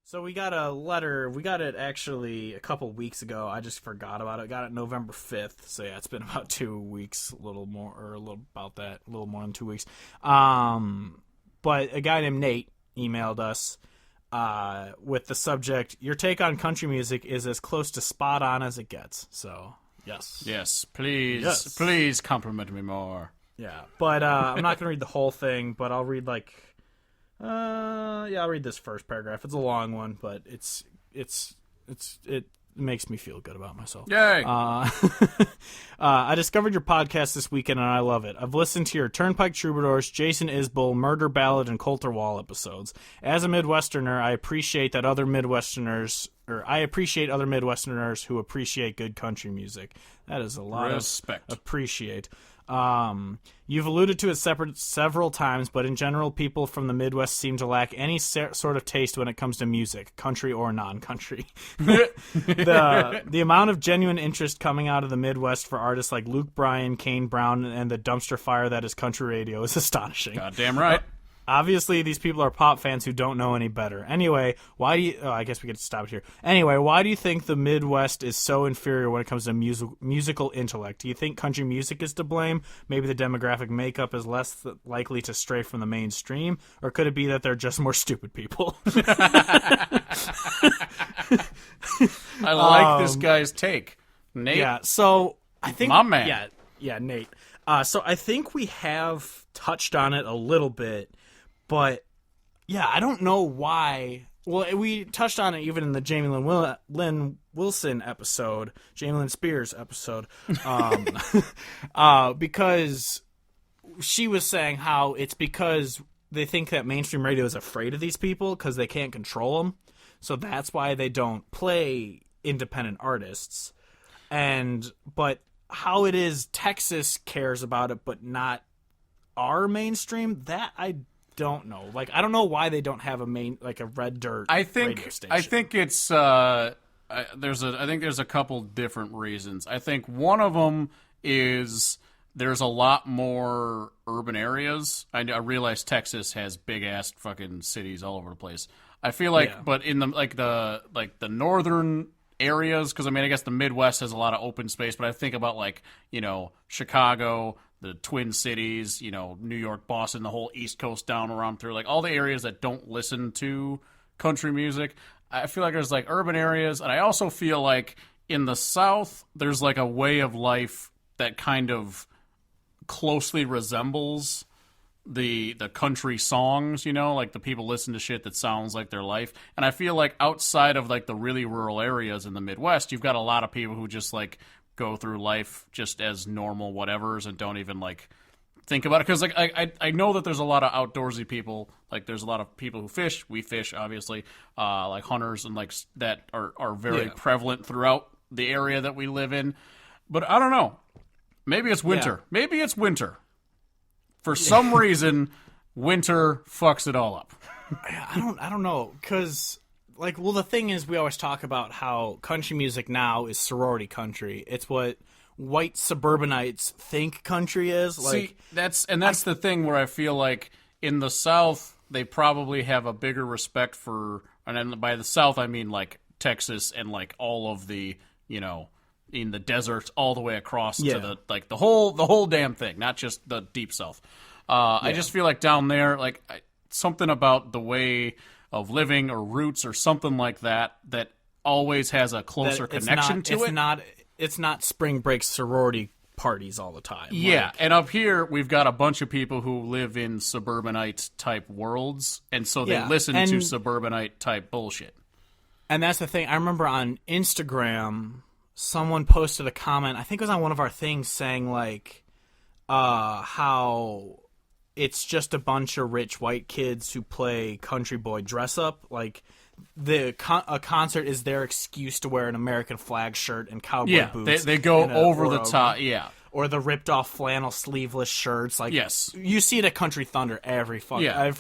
So we got a letter. We got it actually a couple weeks ago. I just forgot about it. Got it November 5th. So yeah, it's been about 2 weeks, a little more, or a little about that, a little more than 2 weeks. But a guy named Nate emailed us with the subject, "Your take on country music is as close to spot on as it gets." So yes, please compliment me more. Yeah, but I'm not gonna read the whole thing, but I'll read I'll read this first paragraph. It's a long one, but it makes me feel good about myself. Yay! I discovered your podcast this weekend, and I love it. I've listened to your Turnpike Troubadours, Jason Isbell, Murder Ballad, and Coulter Wall episodes. As a Midwesterner, I appreciate other Midwesterners who appreciate good country music. That is a lot Respect. of appreciate. You've alluded to it several times, but in general, people from the Midwest seem to lack any sort of taste when it comes to music, country or non-country. The amount of genuine interest coming out of the Midwest for artists like Luke Bryan, Kane Brown, and the dumpster fire that is country radio is astonishing. Goddamn right. Obviously, these people are pop fans who don't know any better. Anyway, why do you... I guess we could stop it here. Anyway, why do you think the Midwest is so inferior when it comes to musical intellect? Do you think country music is to blame? Maybe the demographic makeup is less likely to stray from the mainstream? Or could it be that they're just more stupid people? I like this guy's take. Nate? Yeah, so I think... My man. Yeah, Nate. So I think we have touched on it a little bit. But, yeah, I don't know why. Well, we touched on it even in the Jamie Lynn Wilson episode, Jamie Lynn Spears episode, because she was saying how it's because they think that mainstream radio is afraid of these people because they can't control them. So that's why they don't play independent artists. But how it is Texas cares about it, but not our mainstream, that I don't know. I don't know why they don't have a red dirt radio station. I think it's there's a couple different reasons. I think one of them is there's a lot more urban areas. I realize Texas has big ass fucking cities all over the place. I feel like, but in the the northern areas, because I guess the Midwest has a lot of open space. But I think about Chicago, the Twin Cities, New York, Boston, the whole East Coast down around through, all the areas that don't listen to country music. I feel like there's urban areas, and I also feel like in the South there's a way of life that kind of closely resembles the country songs, the people listen to shit that sounds like their life. And I feel like outside of the really rural areas in the Midwest, you've got a lot of people who just go through life just as normal whatevers and don't even think about it, because I know that there's a lot of outdoorsy people. There's a lot of people who fish. We fish, obviously, hunters and that are very prevalent throughout the area that we live in. But I don't know. Maybe it's winter. Maybe it's winter. For some reason, winter fucks it all up. I don't know, because the thing is, we always talk about how country music now is sorority country. It's what white suburbanites think country is. See, that's the thing where I feel like in the South they probably have a bigger respect for, and by the South I mean Texas and all of the in the deserts all the way across to the whole damn thing, not just the deep South. I just feel like down there, something about the way of living or roots or something like that always has a closer connection to it. It's not spring break sorority parties all the time. Yeah, and up here we've got a bunch of people who live in suburbanite type worlds, and so they listen to suburbanite type bullshit. And that's the thing. I remember on Instagram someone posted a comment, I think it was on one of our things, saying how it's just a bunch of rich white kids who play country boy dress up. A concert is their excuse to wear an American flag shirt and cowboy boots. They go over the top, or the ripped off flannel sleeveless shirts. Yes, you see it at Country Thunder. Every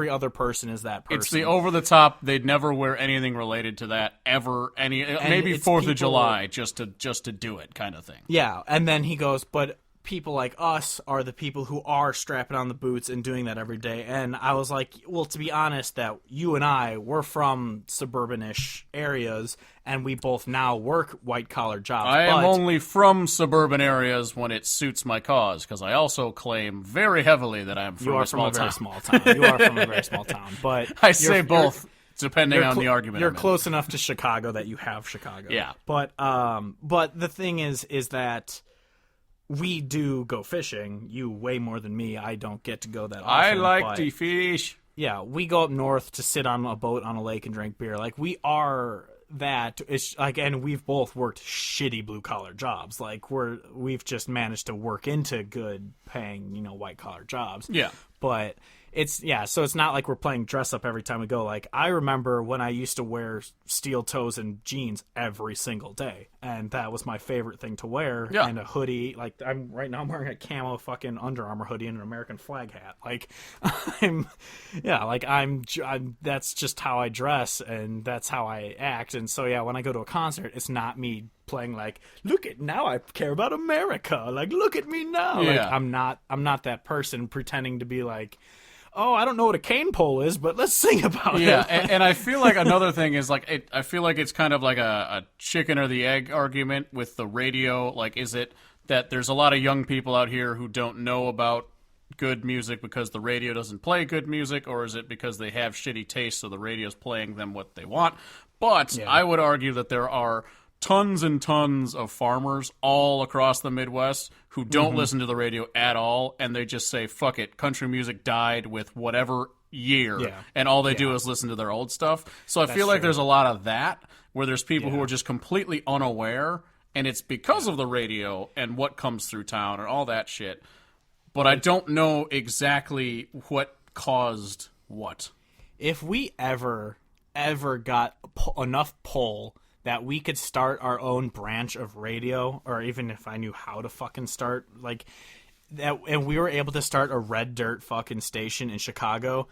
other person is that person. It's the over the top. They'd never wear anything related to that ever. Maybe 4th of July just to do it kind of thing. Yeah, and then he goes, but people like us are the people who are strapping on the boots and doing that every day. And I was like, well, to be honest, that you and I, we're from suburban-ish areas, and we both now work white-collar jobs. I am only from suburban areas when it suits my cause, because I also claim very heavily that I am from a small town. You are from a very small town. You are from a very small town. But I say both, depending on the argument. You're close enough to Chicago that you have Chicago. Yeah. But the thing is that we do go fishing. You way more than me. I don't get to go that often. I like to fish. Yeah, we go up north to sit on a boat on a lake and drink beer. Like, we are that. It's like, and we've both worked shitty blue collar jobs. Like, we've just managed to work into good paying, white collar jobs. Yeah. But so it's not like we're playing dress up every time we go. Like, I remember when I used to wear steel toes and jeans every single day, and that was my favorite thing to wear. Yeah. And a hoodie. Like, I'm wearing a camo fucking Under Armour hoodie and an American flag hat. Like, that's just how I dress, and that's how I act. And so, yeah, when I go to a concert, it's not me playing like, now I care about America. Like, look at me now. Yeah. Like, I'm not that person pretending to be like, oh, I don't know what a cane pole is, but let's sing about it. Yeah, and I feel like another thing is, like, I feel like it's kind of like a chicken or the egg argument with the radio. Like, is it that there's a lot of young people out here who don't know about good music because the radio doesn't play good music, or is it because they have shitty taste so the radio's playing them what they want? But I would argue that there are tons and tons of farmers all across the Midwest who don't listen to the radio at all, and they just say, fuck it, country music died with whatever year, and all they do is listen to their old stuff. So I feel like there's a lot of that, where there's people who are just completely unaware, and it's because of the radio and what comes through town and all that shit. But I don't know exactly what caused what. If we ever got enough pull that we could start our own branch of radio, or even if I knew how to fucking start, like, that, and we were able to start a red dirt fucking station in Chicago,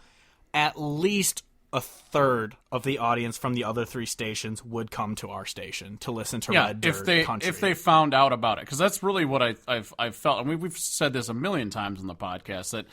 at least a third of the audience from the other three stations would come to our station to listen to red dirt country. If they found out about it, because that's really what I've felt, and we've said this a million times in the podcast, that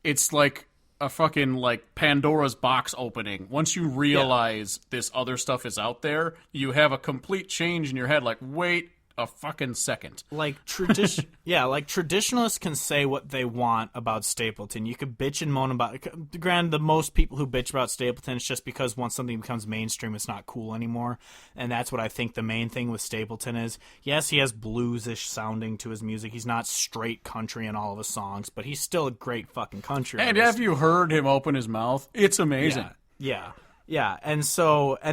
it's like a fucking, like, Pandora's box opening. Once you realize this other stuff is out there, you have a complete change in your head. Like, wait a fucking second. Like, traditionalists can say what they want about Stapleton. You could bitch and moan about it. Granted, the most people who bitch about Stapleton, it's just because once something becomes mainstream, it's not cool anymore. And that's what I think the main thing with Stapleton is. Yes, he has blues-ish sounding to his music. He's not straight country in all of his songs, but he's still a great fucking country And artist. have you heard him open his mouth? It's amazing. Yeah, and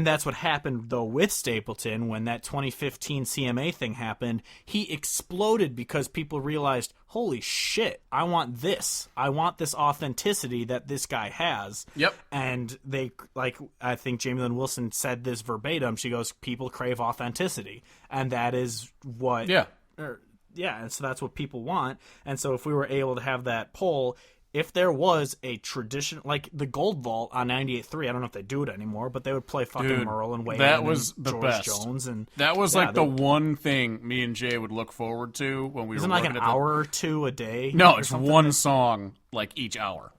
that's what happened, though, with Stapleton. When that 2015 CMA thing happened, he exploded because people realized, holy shit, I want this. I want this authenticity that this guy has. Yep. And they, like, I think Jamie Lynn Wilson said this verbatim. She goes, people crave authenticity. And that is what... Yeah. And so that's what people want. And so if we were able to have that poll... If there was a tradition, like the Gold Vault on 98.3, I don't know if they do it anymore, but they would play fucking Merle and Wayne that was and the George best. Jones. And that was the one thing me and Jay would look forward to when we were working like an hour or two a day? No, it's one song like each hour.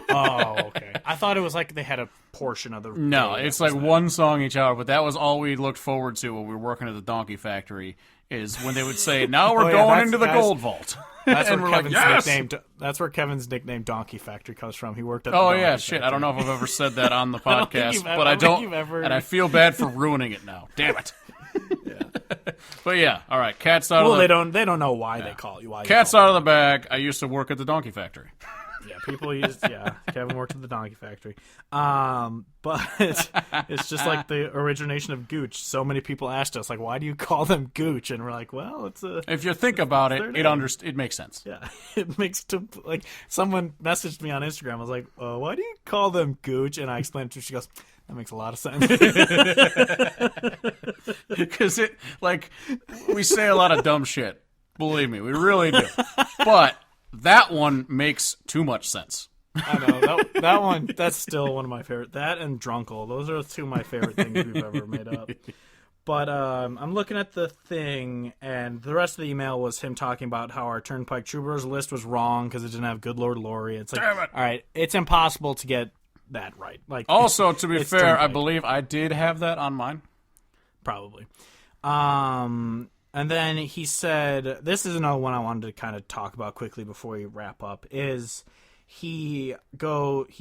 Oh, okay. I thought it was like they had a portion of the No, day it's like one song each hour, but that was all we looked forward to when we were working at the Donkey Factory, is when they would say, now we're going into the Gold Vault. That's and where we're Kevin's like, yes! nickname. That's where Kevin's nickname Donkey Factory comes from. He worked at. Oh the yeah, Donkey shit. Factory. I don't know if I've ever said that on the podcast, but I don't. don't. And I feel bad for ruining it now. Damn it. But yeah, all right. Cats out. Well, of the, they don't know why they call you. Why Cats out of the bag. I used to work at the Donkey Factory. Yeah, people use. Yeah, Kevin worked at the Donkey Factory. But it's just like the origination of Gooch. So many people asked us, like, why do you call them Gooch? And we're like, well, it's a. If you think about it, it makes sense. Yeah, it makes like someone messaged me on Instagram. I was like, why do you call them Gooch? And I explained to her. She goes, that makes a lot of sense. Because we say a lot of dumb shit. Believe me, we really do. But that one makes too much sense. I know. That one, that's still one of my favorite. That and Drunkle. Those are two of my favorite things we've ever made up. But I'm looking at the thing, and the rest of the email was him talking about how our Turnpike Troubadours list was wrong because it didn't have Good Lord Laurie. It's like, Damn it. all right, it's impossible to get that right. Like, Also, to be fair, Turnpike. I believe I did have that on mine. Probably. And then he said, this is another one I wanted to kind of talk about quickly before we wrap up, is he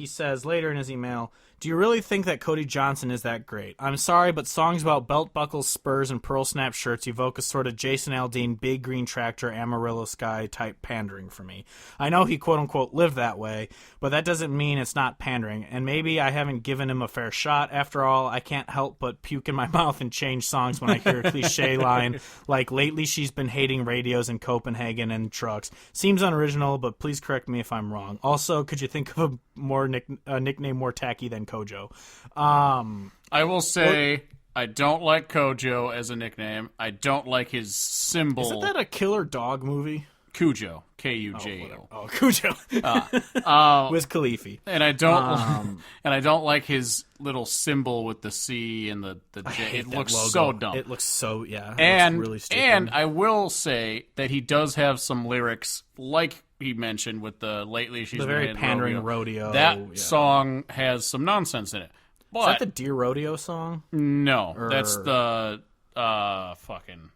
says later in his email, do you really think that Cody Johnson is that great? I'm sorry, but songs about belt buckles, spurs, and pearl snap shirts evoke a sort of Jason Aldean, Big Green Tractor, Amarillo Sky type pandering for me. I know he quote-unquote lived that way, but that doesn't mean it's not pandering, and maybe I haven't given him a fair shot. After all, I can't help but puke in my mouth and change songs when I hear a cliche line like, lately she's been hating radios in Copenhagen and trucks. Seems unoriginal, but please correct me if I'm wrong. Also, could you think of a nickname more tacky than Kojo? I will say I don't like Kojo as a nickname. I don't like his symbol. Isn't that a killer dog movie? Kujo, Kujo. Oh, Cujo. Wiz Khalifa. And I don't like his little symbol with the C and the J. It looks logo. so dumb. It looks so it and looks really stupid. and I will say that he does have some lyrics like he mentioned with the lately she's the very been pandering rodeo. That song has some nonsense in it. But is that the Deer Rodeo song? No, that's the fucking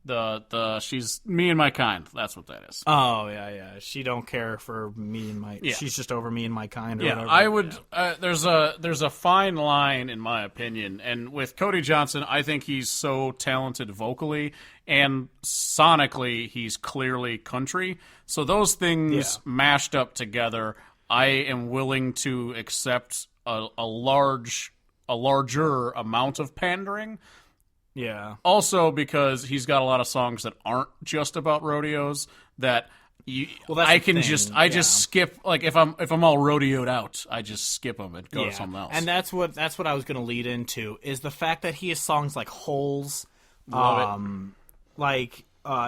the she's me and my kind. That's what that is. Oh yeah. She don't care for me and my. Yeah. She's just over me and my kind. Or whatever. I would. There's a fine line in my opinion, and with Cody Johnson, I think he's so talented vocally and sonically, he's clearly country. So those things mashed up together, I am willing to accept a larger amount of pandering. Yeah. Also, because he's got a lot of songs that aren't just about rodeos that I can just skip. Like if I'm all rodeoed out, I just skip them and go to something else. And that's what I was going to lead into is the fact that he has songs like Holes, like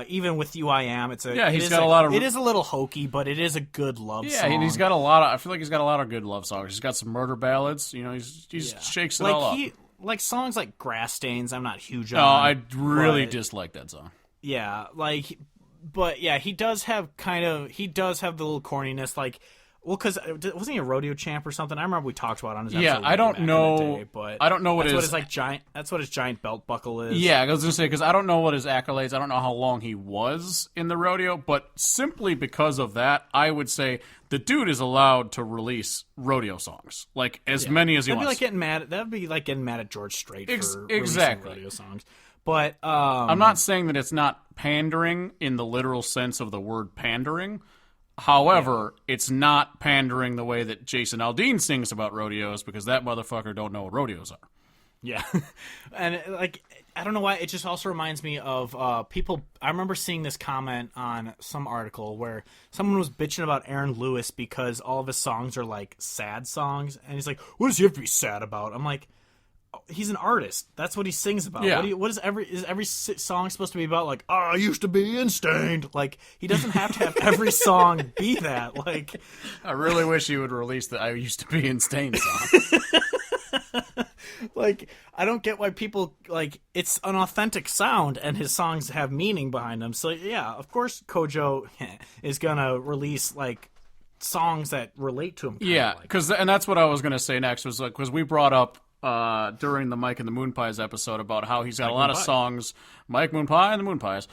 even with You I Am, it is a little hokey, but it is a good love song. Yeah, and he's got a lot of. I feel like he's got a lot of good love songs. He's got some murder ballads. You know, he's shakes it all up. Like songs like Grass Stains, I'm not huge on. No, I really dislike that song. Yeah, but yeah, he does have the little corniness, like, well, because wasn't he a rodeo champ or something? I remember we talked about it on his episode. Yeah, I don't know. But I don't know what that's what his giant belt buckle is. Yeah, I was gonna say because I don't know what his accolades. I don't know how long he was in the rodeo, but simply because of that, I would say the dude is allowed to release rodeo songs, like as many as he wants. That'd be like getting mad at George Strait for exactly rodeo songs. But I'm not saying that it's not pandering in the literal sense of the word pandering. However, it's not pandering the way that Jason Aldean sings about rodeos because that motherfucker don't know what rodeos are. Yeah. And I don't know why, it just also reminds me of people. I remember seeing this comment on some article where someone was bitching about Aaron Lewis because all of his songs are like sad songs, and he's like, what does he have to be sad about? I'm like, he's an artist. That's what he sings about. Yeah. Is every song supposed to be about? Like, I used to be instained. Like, he doesn't have to have every song be that. Like, I really wish he would release the "I used to be instained" song. Like, I don't get why people like. It's an authentic sound, and his songs have meaning behind them. So yeah, of course, Kojo is gonna release like songs that relate to him. Yeah, and that's what I was gonna say next was like because we brought up. During the Mike and the Moon Pies episode about how he's got a lot of songs, Mike Moon Pie and the Moon Pies.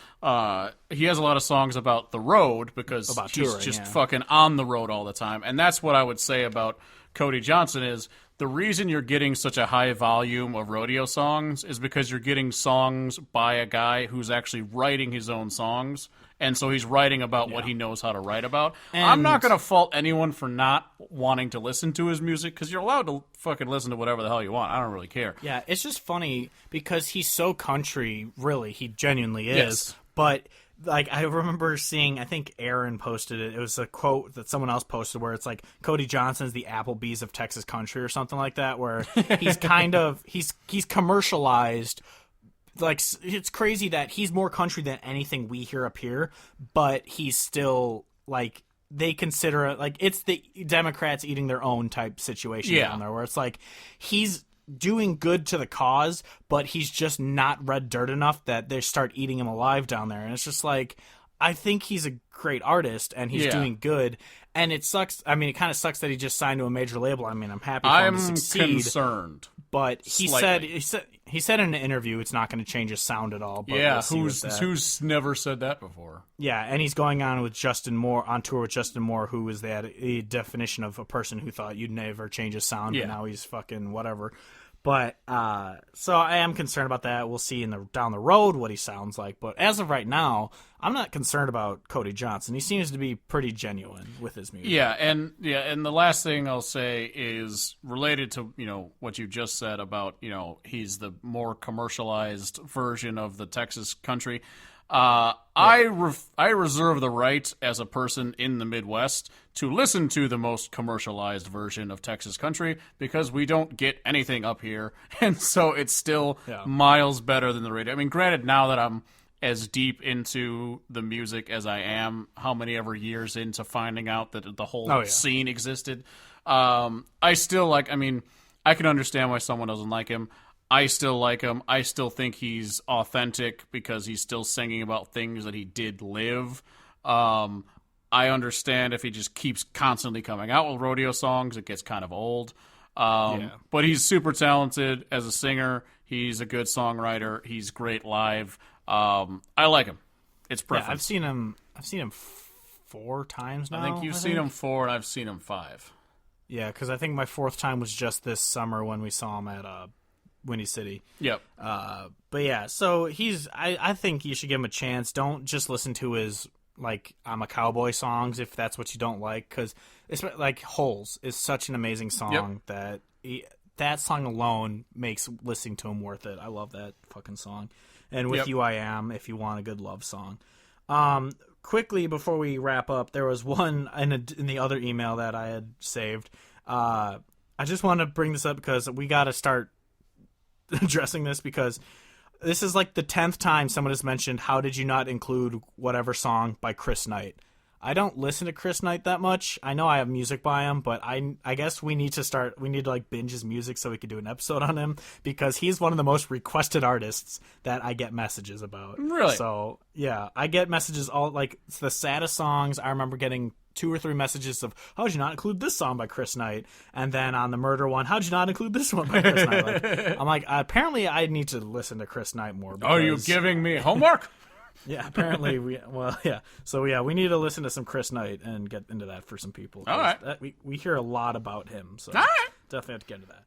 He has a lot of songs about the road because he's touring, just fucking on the road all the time. And that's what I would say about Cody Johnson is the reason you're getting such a high volume of rodeo songs is because you're getting songs by a guy who's actually writing his own songs. And so he's writing about what he knows how to write about. And I'm not going to fault anyone for not wanting to listen to his music because you're allowed to fucking listen to whatever the hell you want. I don't really care. Yeah, it's just funny because he's so country, really. He genuinely is. Yes. But like I remember seeing, I think Aaron posted it. It was a quote that someone else posted where it's like Cody Johnson's the Applebee's of Texas country or something like that, where he's kind of he's commercialized. Like, it's crazy that he's more country than anything we hear up here, but he's still, like, they consider it, like, it's the Democrats eating their own type situation down there, where it's like, he's doing good to the cause, but he's just not red dirt enough that they start eating him alive down there. And it's just like, I think he's a great artist and he's doing good. And it sucks. I mean, it kind of sucks that he just signed to a major label. I mean, I'm happy for him to succeed. I'm concerned. But he said in an interview it's not going to change his sound at all. But yeah, we'll who's never said that before? Yeah, and he's going on with Justin Moore, on tour with Justin Moore, who was the definition of a person who thought you'd never change his sound, but now he's fucking whatever. But so I am concerned about that. We'll see down the road what he sounds like. But as of right now, I'm not concerned about Cody Johnson. He seems to be pretty genuine with his music. Yeah, and the last thing I'll say is related to what you just said about he's the more commercialized version of the Texas country. I reserve the right as a person in the Midwest to listen to the most commercialized version of Texas country because we don't get anything up here, and so it's still miles better than the radio. I mean, granted, now that I'm as deep into the music as I am, how many ever years into finding out that the whole scene existed, I still like. I mean, I can understand why someone doesn't like him. I still like him. I still think he's authentic because he's still singing about things that he did live. I understand if he just keeps constantly coming out with rodeo songs, it gets kind of old. But he's super talented as a singer. He's a good songwriter. He's great live. I like him. It's preference. Yeah, I've seen him 4 times now. I think you've seen him 4, and I've seen him 5. Yeah, because I think my 4th time was just this summer when we saw him at Windy City. Yep. But yeah, so I think you should give him a chance. Don't just listen to his I'm a Cowboy songs if that's what you don't like, because it's like Holes is such an amazing song that that song alone makes listening to him worth it. I love that fucking song. And With You I Am, if you want a good love song. Quickly before we wrap up, there was one in the other email that I had saved. I just want to bring this up because we got to start addressing this, because this is like the 10th time someone has mentioned, how did you not include whatever song by Chris Knight? I don't listen to Chris Knight that much. I know I have music by him, but I guess we need to binge his music so we could do an episode on him, because he's one of the most requested artists that I get messages about. Really? So yeah, I get messages it's the saddest songs. I remember getting 2 or 3 messages of, how'd you not include this song by Chris Knight? And then on the murder one, how'd you not include this one by Chris Knight? I'm like, apparently I need to listen to Chris Knight more. Are you giving me homework? Yeah, apparently So we need to listen to some Chris Knight and get into that for some people. All right. We hear a lot about him, so all right. Definitely have to get into that.